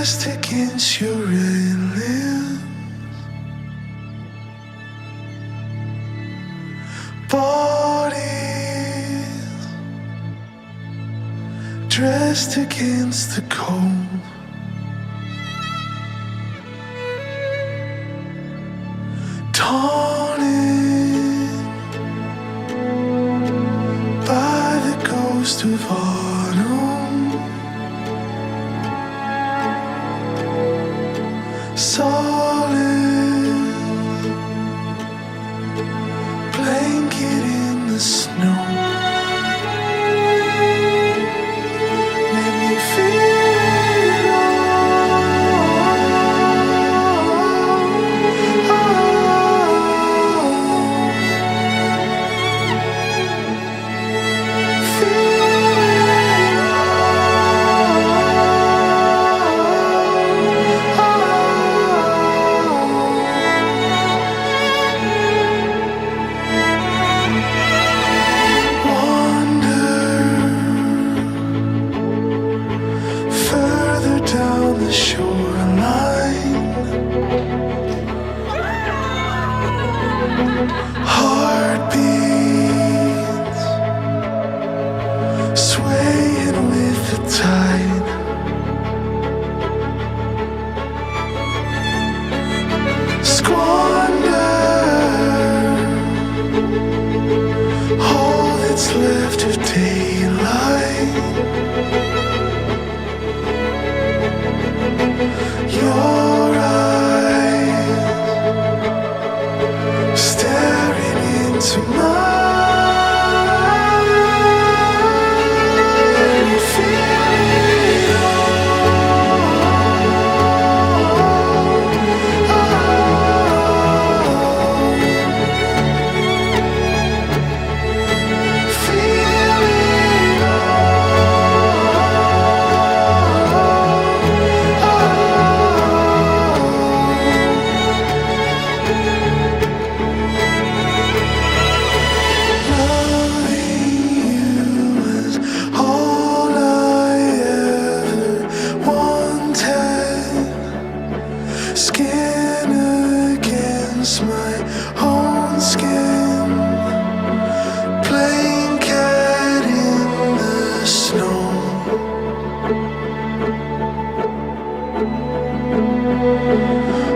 pressed against your red lips. Bodies dressed against the cold. Taunted by the ghost of autumn. Solid blanket in the snow. Let me feel it down the shoreline. Heartbeats swaying with the tide. Squander all that's left of daylight. Your eyes staring into mine. Let me feel it feel it skin against my own skin, playing cat in the snow.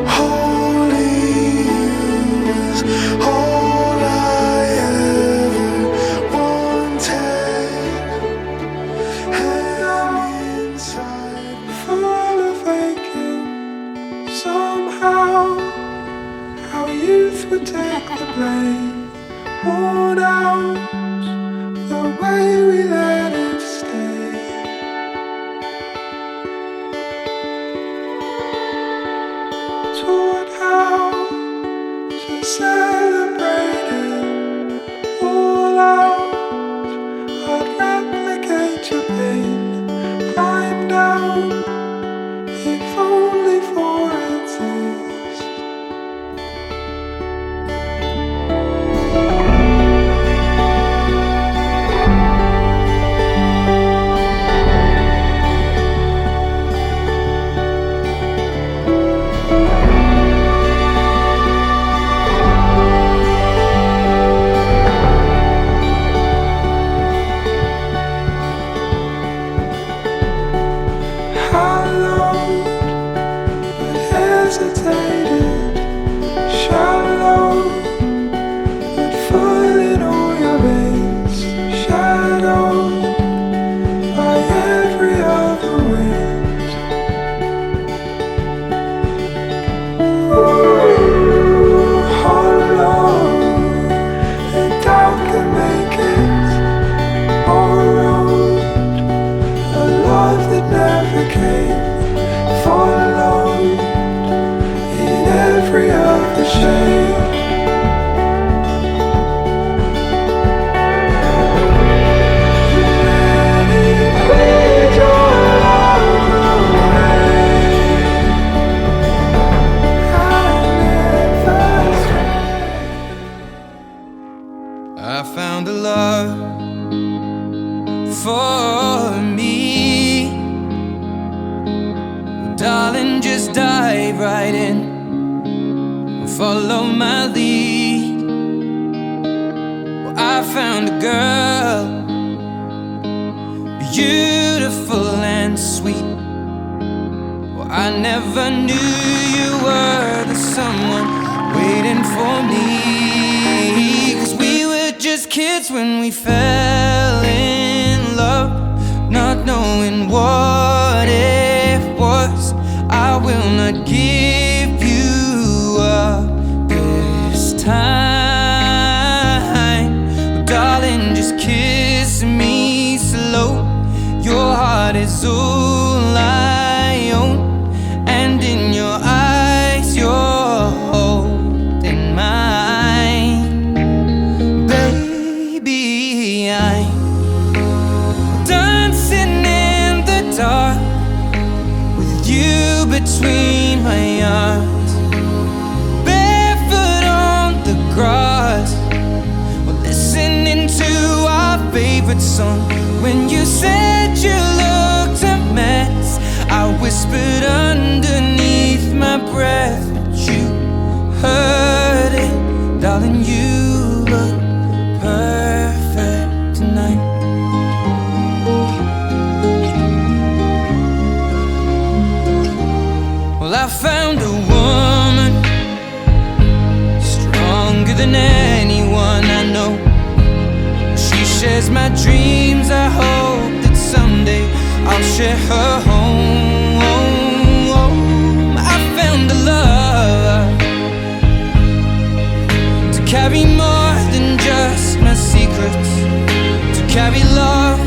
Holding you is all I ever wanted. And inside, full of aching. Somehow, our youth would take the blame. Worn out the way we let it stay. Taught how to celebrate it all out. I'd replicate your pain, climb down, if only for a taste. Hesitated, shallow, but full in all your veins, shadowed by every other wind. Hollow, the doubt can make it borrowed, a love that never came, followed in just dive right in and follow my lead. Well, I found a girl, beautiful and sweet. Well, I never knew you were the someone waiting for me. 'Cause we were just kids when we fell in love, not knowing what it was. I will not give you up this time. Oh, darling, just kiss me slow. Your heart is all I own, and in your eyes you're holding mine. Baby, I'm dancing in the dark with you between my arms, barefoot on the grass, we're listening to our favorite song. When you said you looked a mess, I whispered underneath my breath, but you heard it. Darling, you look perfect tonight. Well, I found a woman stronger than anyone I know. She shares my dreams. I hope that someday I'll share her home. I found a love to carry more than just my secrets, to carry love